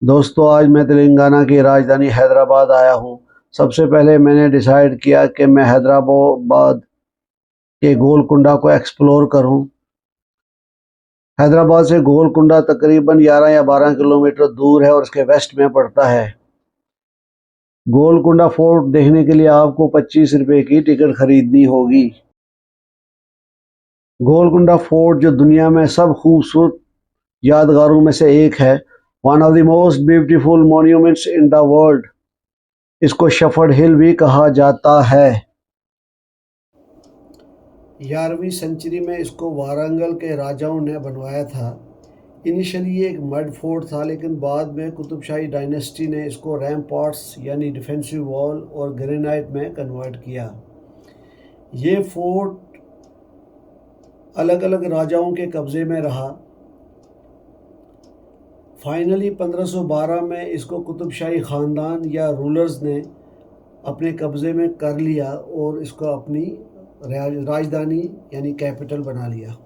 दोस्तों, आज मैं तेलंगाना की राजधानी हैदराबाद आया हूँ। सबसे पहले मैंने डिसाइड किया कि मैं हैदराबाद के गोलकुंडा को एक्सप्लोर करूँ। हैदराबाद से गोलकुंडा तकरीबन 11 या 12 किलोमीटर दूर है और इसके वेस्ट में पड़ता है। गोलकुंडा फोर्ट देखने के लिए आपको 25 रुपये की टिकट खरीदनी होगी। गोलकुंडा फोर्ट जो दुनिया में सब खूबसूरत यादगारों में से एक है, one of the most beautiful monuments in the world. इसको शेफर्ड हिल भी कहा जाता है। 11वीं सेंचुरी में इसको वारंगल के राजाओं ने बनवाया था। इनिशियली ये एक मड फोर्ट था, लेकिन बाद में कुतुबशाही डायनेस्टी ने इसको रैम्पार्ट्स यानी डिफेंसिव वॉल और ग्रेनाइट में कन्वर्ट किया। ये फोर्ट अलग अलग राजाओं के कब्ज़े में रहा। फाइनली 1512 में इसको कुतुबशाही ख़ानदान या रूलर्स ने अपने कब्ज़े में कर लिया और इसको अपनी राजधानी यानी कैपिटल बना लिया।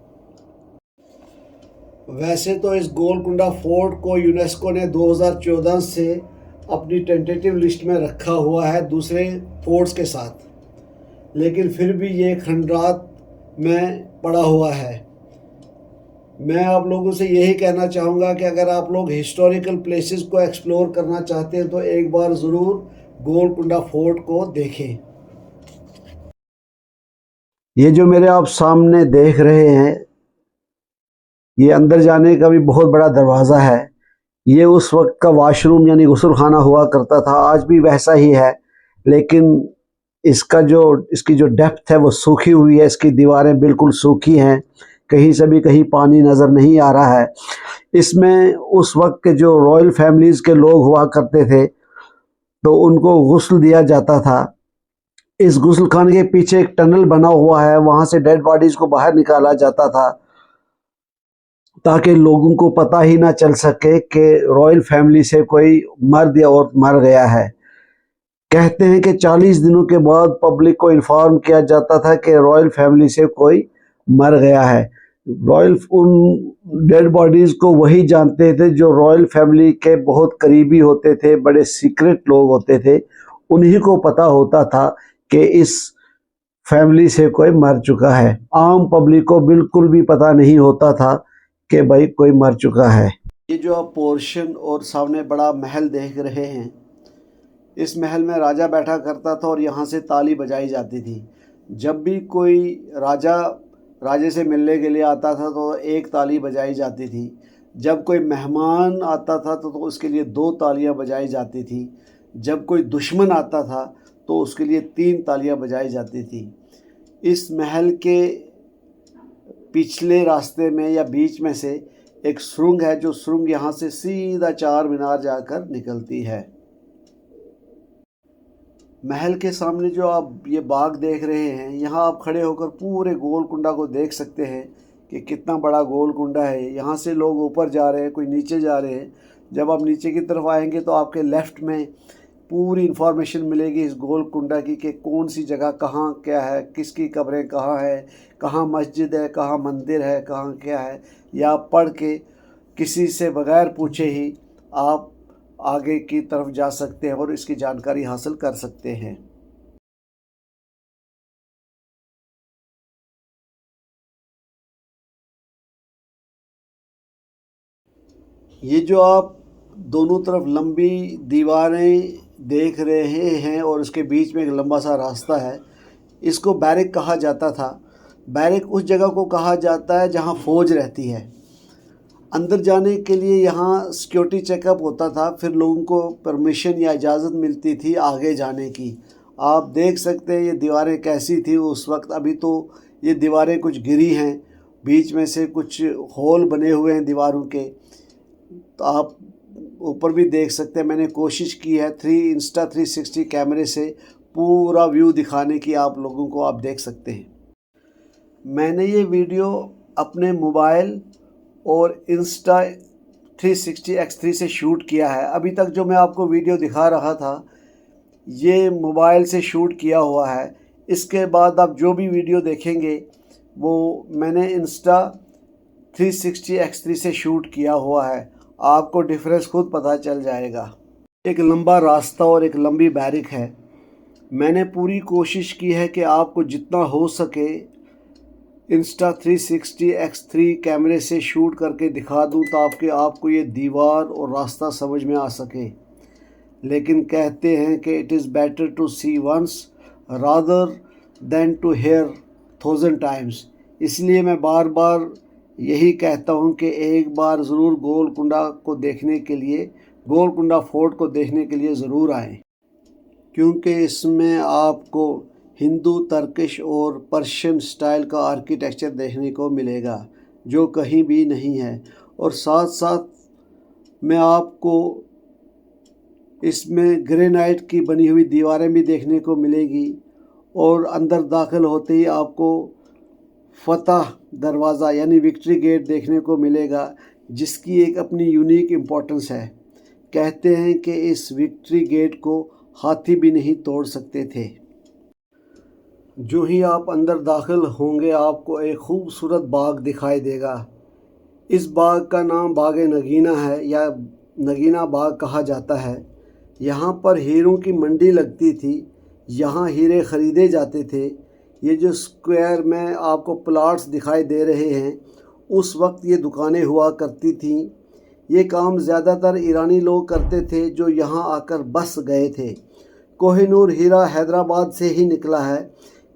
वैसे तो इस गोलकुंडा फोर्ट को यूनेस्को ने 2014 से अपनी टेंटेटिव लिस्ट में रखा हुआ है दूसरे फोर्ट्स के साथ, लेकिन फिर भी ये खंडरात में पड़ा हुआ है। मैं आप लोगों से यही कहना चाहूँगा कि अगर आप लोग हिस्टोरिकल प्लेसेस को एक्सप्लोर करना चाहते हैं तो एक बार ज़रूर गोलकुंडा फोर्ट को देखें। ये जो मेरे आप सामने देख रहे हैं, ये अंदर जाने का भी बहुत बड़ा दरवाज़ा है। ये उस वक्त का वॉशरूम यानी गुस्ल खाना हुआ करता था, आज भी वैसा ही है, लेकिन इसकी जो डेप्थ है वो सूखी हुई है। इसकी दीवारें बिल्कुल सूखी हैं, कहीं से भी कहीं पानी नज़र नहीं आ रहा है। इसमें उस वक्त के जो रॉयल फैमिलीज़ के लोग हुआ करते थे तो उनको गुस्ल दिया जाता था। इस गुस्ल खाने के पीछे एक टनल बना हुआ है, वहाँ से डेड बॉडीज़ को बाहर निकाला जाता था ताकि लोगों को पता ही ना चल सके कि रॉयल फैमिली से कोई मर्द या औरत मर गया है। कहते हैं कि 40 दिनों के बाद पब्लिक को इन्फॉर्म किया जाता था कि रॉयल फैमिली से कोई मर गया है। उन डेड बॉडीज़ को वही जानते थे जो रॉयल फैमिली के बहुत करीबी होते थे, बड़े सीक्रेट लोग होते थे। उन्हीं को पता होता था कि इस फैमिली से कोई मर चुका है। आम पब्लिक को बिल्कुल भी पता नहीं होता था कि भाई कोई मर चुका है। ये जो आप पोर्शन और सामने बड़ा महल देख रहे हैं, इस महल में राजा बैठा करता था और यहाँ से ताली बजाई जाती थी। जब भी कोई राजे से मिलने के लिए आता था तो एक ताली बजाई जाती थी। जब कोई मेहमान आता था तो उसके लिए 2 तालियां बजाई जाती थी। जब कोई दुश्मन आता था तो उसके लिए 3 तालियां बजाई जाती थी। इस महल के पिछले रास्ते में या बीच में से एक सुरंग है, जो सुरंग यहाँ से सीधा चार मीनार जाकर निकलती है। महल के सामने जो आप ये बाग देख रहे हैं, यहाँ आप खड़े होकर पूरे गोलकुंडा को देख सकते हैं कि कितना बड़ा गोलकुंडा है। यहाँ से लोग ऊपर जा रहे हैं, कोई नीचे जा रहे हैं। जब आप नीचे की तरफ आएंगे तो आपके लेफ़्ट में पूरी इन्फॉर्मेशन मिलेगी इस गोलकुंडा की कि कौन सी जगह कहाँ क्या है, किसकी कब्रें कहाँ है, कहाँ मस्जिद है, कहाँ मंदिर है, कहाँ क्या है। या आप पढ़ के किसी से बगैर पूछे ही आप आगे की तरफ जा सकते हैं और इसकी जानकारी हासिल कर सकते हैं। ये जो आप दोनों तरफ लंबी दीवारें देख रहे हैं और उसके बीच में एक लंबा सा रास्ता है, इसको बैरिक कहा जाता था। बैरिक उस जगह को कहा जाता है जहाँ फ़ौज रहती है। अंदर जाने के लिए यहाँ सिक्योरिटी चेकअप होता था, फिर लोगों को परमिशन या इजाज़त मिलती थी आगे जाने की। आप देख सकते हैं ये दीवारें कैसी थी उस वक्त। अभी तो ये दीवारें कुछ गिरी हैं, बीच में से कुछ होल बने हुए हैं दीवारों के, तो आप ऊपर भी देख सकते हैं। मैंने कोशिश की है Insta360 कैमरे से पूरा व्यू दिखाने की, आप लोगों को आप देख सकते हैं। मैंने ये वीडियो अपने मोबाइल और Insta360X3 से शूट किया है। अभी तक जो मैं आपको वीडियो दिखा रहा था ये मोबाइल से शूट किया हुआ है। इसके बाद आप जो भी वीडियो देखेंगे वो मैंने Insta360X3 से शूट किया हुआ है। आपको डिफरेंस खुद पता चल जाएगा। एक लंबा रास्ता और एक लंबी बैरिक है। मैंने पूरी कोशिश की है कि आपको जितना हो सके Insta360X3 कैमरे से शूट करके दिखा दूं ताकि आपको ये दीवार और रास्ता समझ में आ सके। लेकिन कहते हैं कि it is better to see once rather than to hear 1000 times. इसलिए मैं बार बार यही कहता हूँ कि एक बार ज़रूर गोलकुंडा को देखने के लिए, गोलकुंडा फोर्ट को देखने के लिए ज़रूर आएँ, क्योंकि इसमें आपको हिंदू, तर्किश और पर्शियन स्टाइल का आर्किटेक्चर देखने को मिलेगा जो कहीं भी नहीं है। और साथ साथ में आपको इसमें ग्रेनाइट की बनी हुई दीवारें भी देखने को मिलेगी। और अंदर दाखिल होते ही आपको फतह दरवाज़ा यानी विक्ट्री गेट देखने को मिलेगा, जिसकी एक अपनी यूनिक इम्पोर्टेंस है। कहते हैं कि इस विक्ट्री गेट को हाथी भी नहीं तोड़ सकते थे। जो ही आप अंदर दाखिल होंगे आपको एक खूबसूरत बाग दिखाई देगा। इस बाग का नाम बाग नगीना है या नगीना बाग कहा जाता है। यहाँ पर हीरों की मंडी लगती थी, यहाँ हीरे ख़रीदे जाते थे। ये जो स्क्वायर में आपको प्लाट्स दिखाई दे रहे हैं, उस वक्त ये दुकानें हुआ करती थीं। ये काम ज़्यादातर ईरानी लोग करते थे जो यहाँ आकर बस गए थे। कोहिनूर हीरा हैदराबाद से ही निकला है।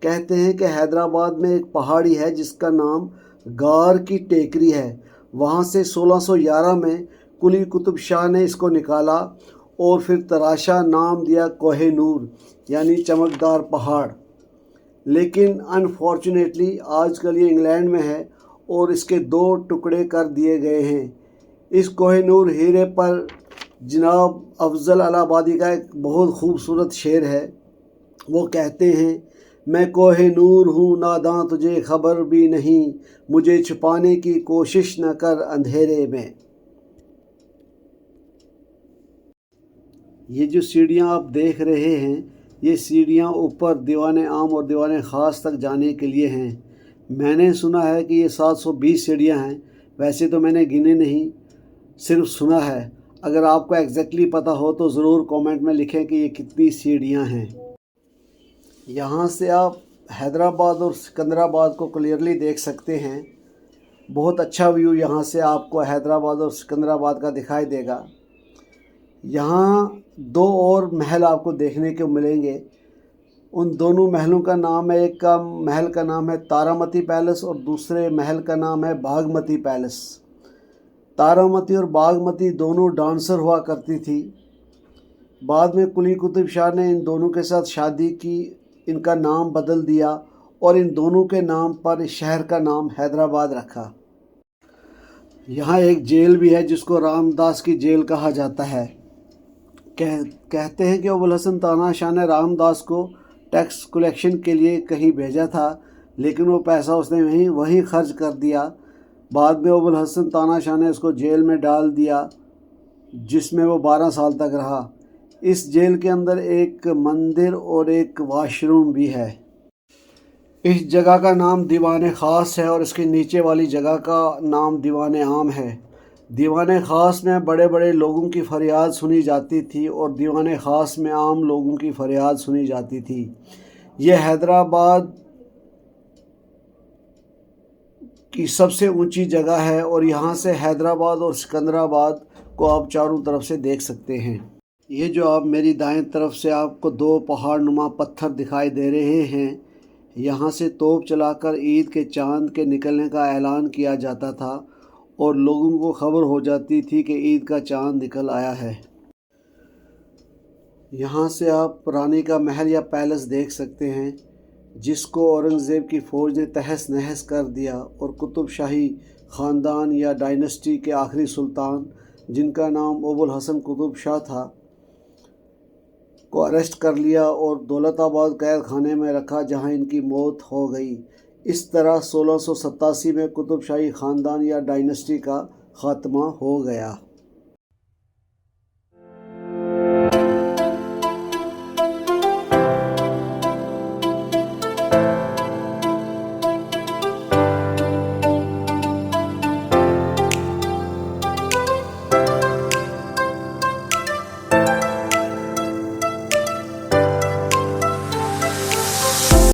कहते हैं कि हैदराबाद में एक पहाड़ी है जिसका नाम गार की टेकरी है। वहाँ से 1611 में कुली कुतुब शाह ने इसको निकाला और फिर तराशा, नाम दिया कोहिनूर यानी चमकदार पहाड़। लेकिन अनफॉर्चुनेटली आजकल ये इंग्लैंड में है और इसके 2 टुकड़े कर दिए गए हैं। इस कोहिनूर हीरे पर जनाब अफजल अलाहाबादी का एक बहुत खूबसूरत शेर है। वो कहते हैं, मैं कोहिनूर हूँ नादां तुझे खबर भी नहीं, मुझे छुपाने की कोशिश न कर अंधेरे में। ये जो सीढ़ियाँ आप देख रहे हैं, ये सीढ़ियाँ ऊपर दीवाने आम और दीवाने ख़ास तक जाने के लिए हैं। मैंने सुना है कि ये 720 सीढ़ियाँ हैं। वैसे तो मैंने गिने नहीं, सिर्फ सुना है। अगर आपको एग्जैक्टली पता हो तो ज़रूर कमेंट में लिखें कि ये कितनी सीढ़ियाँ हैं। यहाँ से आप हैदराबाद और सिकंदराबाद को क्लियरली देख सकते हैं। बहुत अच्छा व्यू यहाँ से आपको हैदराबाद और सिकंदराबाद का दिखाई देगा। यहाँ 2 और महल आपको देखने को मिलेंगे। उन दोनों महलों का नाम है, एक का महल का नाम है तारामती पैलेस और दूसरे महल का नाम है बागमती पैलेस। तारामती और बागमती दोनों डांसर हुआ करती थी। बाद में कुली कुतुब शाह ने इन दोनों के साथ शादी की, इनका नाम बदल दिया और इन दोनों के नाम पर इस शहर का नाम हैदराबाद रखा। यहाँ एक जेल भी है जिसको रामदास की जेल कहा जाता है। कहते हैं कि अबुल हसन तानाशाह ने रामदास को टैक्स कलेक्शन के लिए कहीं भेजा था, लेकिन वो पैसा उसने वहीं खर्च कर दिया। बाद में अबुल हसन तानाशाह ने उसको जेल में डाल दिया, जिसमें वो 12 साल तक रहा। इस जेल के अंदर एक मंदिर और एक वाशरूम भी है। इस जगह का नाम दीवाने ख़ास है और इसके नीचे वाली जगह का नाम दीवाने आम है। दीवाने ख़ास में बड़े बड़े लोगों की फ़रियाद सुनी जाती थी और दीवाने ख़ास में आम लोगों की फ़रियाद सुनी जाती थी। यह हैदराबाद की सबसे ऊंची जगह है और यहाँ से हैदराबाद और सिकंदराबाद को आप चारों तरफ से देख सकते हैं। ये जो आप मेरी दाएं तरफ से आपको 2 पहाड़ नुमा पत्थर दिखाई दे रहे हैं, यहाँ से तोप चलाकर ईद के चांद के निकलने का ऐलान किया जाता था और लोगों को खबर हो जाती थी कि ईद का चांद निकल आया है। यहाँ से आप रानी का महल या पैलेस देख सकते हैं, जिसको औरंगज़ेब की फ़ौज ने तहस नहस कर दिया और कुतुब शाही ख़ानदान या डायनेस्टी के आखिरी सुल्तान, जिनका नाम अबुल हसन कुतुब शाह था, को अरेस्ट कर लिया और दौलताबाद कैद खाने में रखा, जहां इनकी मौत हो गई। इस तरह 1687 में कुतुब शाही ख़ानदान या डायनेस्टी का ख़ात्मा हो गया।